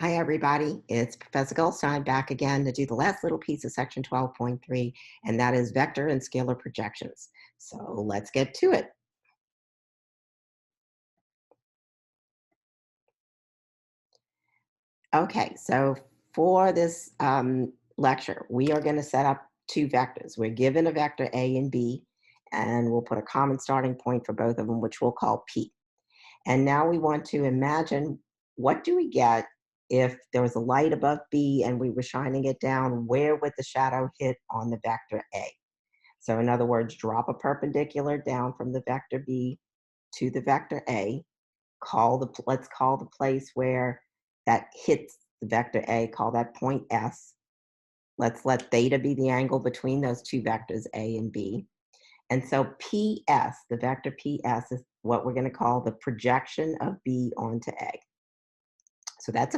Hi, everybody. It's Professor Goldstein back again to do the last little piece of section 12.3, and that is vector and scalar projections. So let's get to it. Okay, so for this lecture, we are going to set up two vectors. We're given a vector A and B, and we'll put a common starting point for both of them, which we'll call P. And now we want to imagine, what do we get if there was a light above B and we were shining it down? Where would the shadow hit on the vector A? So in other words, drop a perpendicular down from the vector B to the vector A. Let's call the place where that hits the vector A, call that point S. Let's let theta be the angle between those two vectors A and B. And so PS, the vector PS, is what we're going to call the projection of B onto A. So that's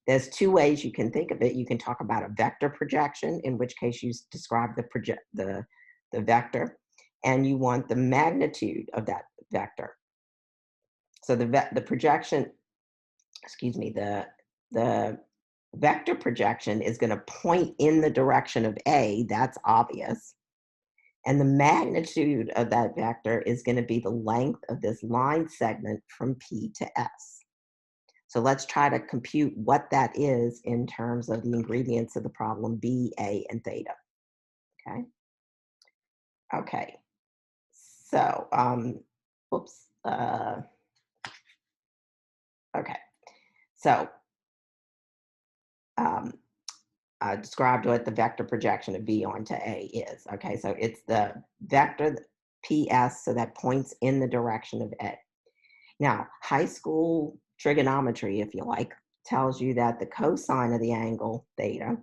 there's two ways you can think of it. You can talk about a vector projection, in which case you describe the vector, and you want the magnitude of that vector. So the projection, excuse me, the vector projection is going to point in the direction of A. That's obvious. And the magnitude of that vector is going to be the length of this line segment from P to S. So let's try to compute what that is in terms of the ingredients of the problem, B, A, and theta. Okay. Okay. So, oops. Okay. So, I described what the vector projection of B onto A is. Okay. So it's the vector PS, so that points in the direction of A. Now, high school trigonometry, if you like, tells you that the cosine of the angle theta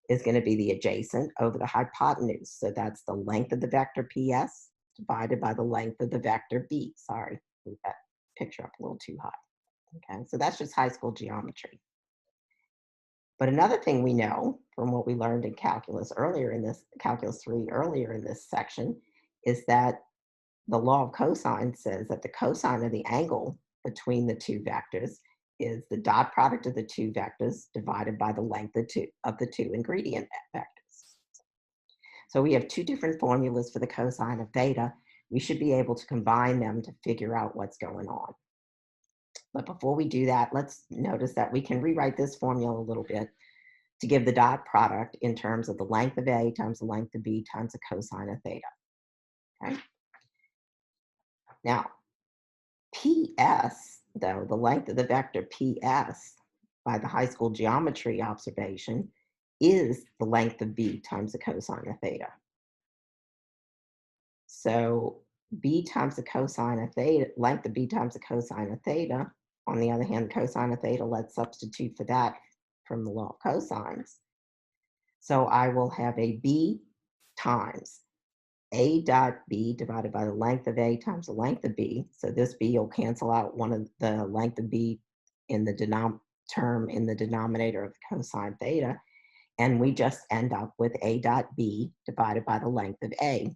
is going to be the adjacent over the hypotenuse. So that's the length of the vector PS divided by the length of the vector B. Sorry, move that picture up a little too high. Okay, so that's just high school geometry. But another thing we know from what we learned in calculus calculus 3 earlier in this section, is that the law of cosine says that the cosine of the angle between the two vectors is the dot product of the two vectors divided by the length of the two ingredient vectors. So we have two different formulas for the cosine of theta. We should be able to combine them to figure out what's going on. But before we do that, let's notice that we can rewrite this formula a little bit to give the dot product in terms of the length of A times the length of B times the cosine of theta. Okay. Now, PS, though, the length of the vector PS by the high school geometry observation is the length of B times the cosine of theta. So B times the cosine of theta, length of B times the cosine of theta. On the other hand, cosine of theta, let's substitute for that from the law of cosines. So I will have a B times A dot B divided by the length of A times the length of B. So this B will cancel out one of the length of B in the term in the denominator of the cosine theta. And we just end up with A dot B divided by the length of A,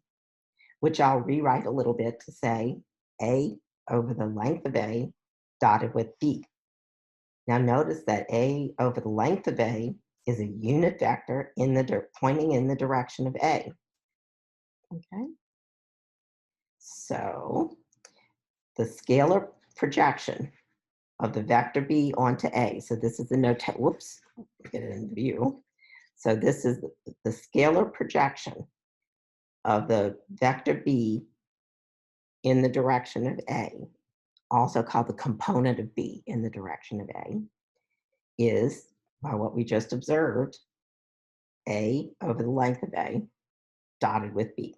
which I'll rewrite a little bit to say A over the length of A dotted with B. Now notice that A over the length of A is a unit vector pointing in the direction of A. Okay. So the scalar projection of the vector B onto A. So this is the notation. Whoops, get it in view. So this is the scalar projection of the vector B in the direction of A, also called the component of B in the direction of A, is, by what we just observed, A over the length of A dotted with B.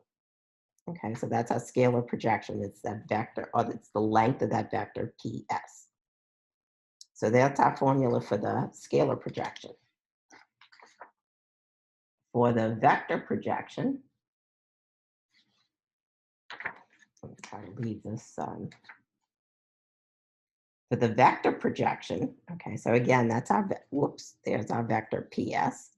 Okay, so that's our scalar projection. It's that vector, or it's the length of that vector PS. So that's our formula for the scalar projection. For the vector projection, let me try to leave this. For the vector projection, okay, so again, that's our, there's our vector PS.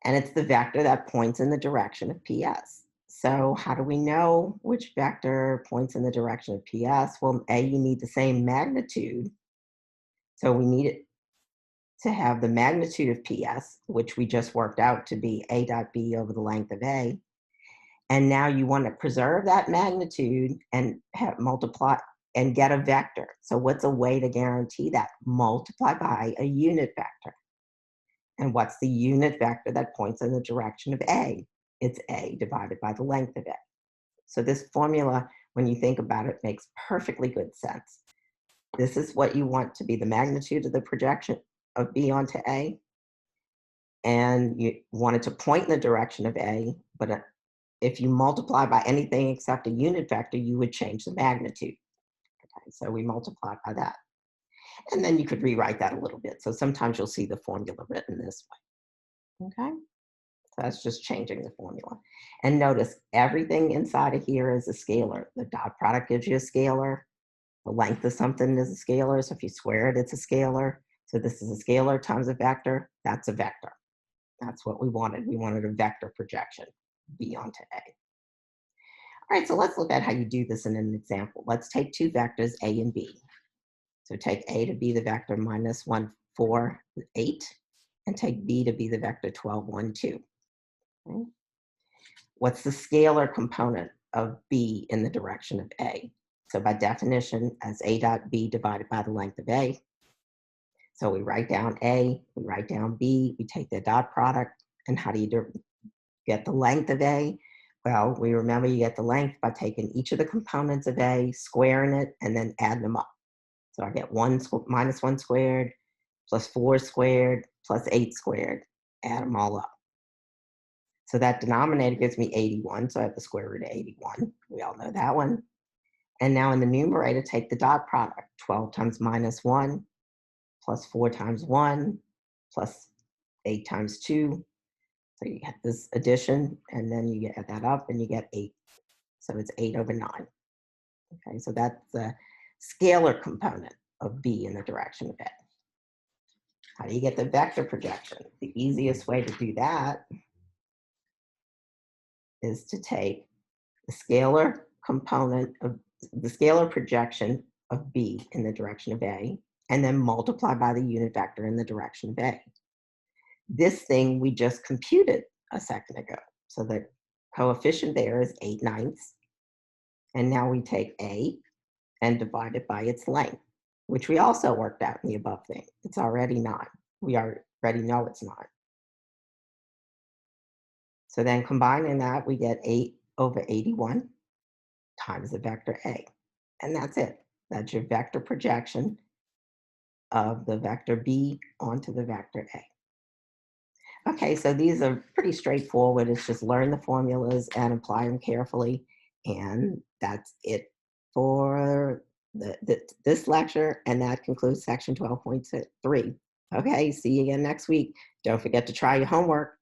And it's the vector that points in the direction of PS. So how do we know which vector points in the direction of PS? Well, A, you need the same magnitude. So we need it to have the magnitude of PS, which we just worked out to be A dot B over the length of A. And now you want to preserve that magnitude and multiply and get a vector. So what's a way to guarantee that? Multiply by a unit vector. And what's the unit vector that points in the direction of A? It's A divided by the length of A. So this formula, when you think about it, makes perfectly good sense. This is what you want to be the magnitude of the projection of B onto A. And you want it to point in the direction of A, but if you multiply by anything except a unit vector, you would change the magnitude. Okay, so we multiply by that. And then you could rewrite that a little bit. So sometimes you'll see the formula written this way. Okay, so that's just changing the formula. And notice everything inside of here is a scalar. The dot product gives you a scalar. The length of something is a scalar. So if you square it, it's a scalar. So this is a scalar times a vector. That's a vector. That's what we wanted. We wanted a vector projection, B onto A. All right, so let's look at how you do this in an example. Let's take two vectors, A and B. So take A to be the vector minus 1, 4, 8, and take B to be the vector 12, 1, 2. Okay. What's the scalar component of B in the direction of A? So by definition, as A dot B divided by the length of A. So we write down A, we write down B, we take the dot product, and how do you get the length of A? Well, we remember you get the length by taking each of the components of A, squaring it, and then adding them up. So I get minus 1 squared, plus 4 squared, plus 8 squared. Add them all up. So that denominator gives me 81, so I have the square root of 81. We all know that one. And now in the numerator, take the dot product. 12 times minus 1, plus 4 times 1, plus 8 times 2. So you get this addition, and then you add that up, and you get 8. So it's 8 over 9. Okay, so that's the scalar component of B in the direction of A. How do you get the vector projection? The easiest way to do that is to take the scalar component of the scalar projection of B in the direction of A, and then multiply by the unit vector in the direction of A. This thing we just computed a second ago. So the coefficient there is 8/9. And now we take A and divide it by its length, which we also worked out in the above thing. It's already 9. We already know it's 9. So then combining that, we get 8 over 81 times the vector A. And that's it. That's your vector projection of the vector B onto the vector A. Okay, so these are pretty straightforward. It's just learn the formulas and apply them carefully. And that's it for this lecture. And that concludes section 12.3. Okay, see you again next week. Don't forget to try your homework.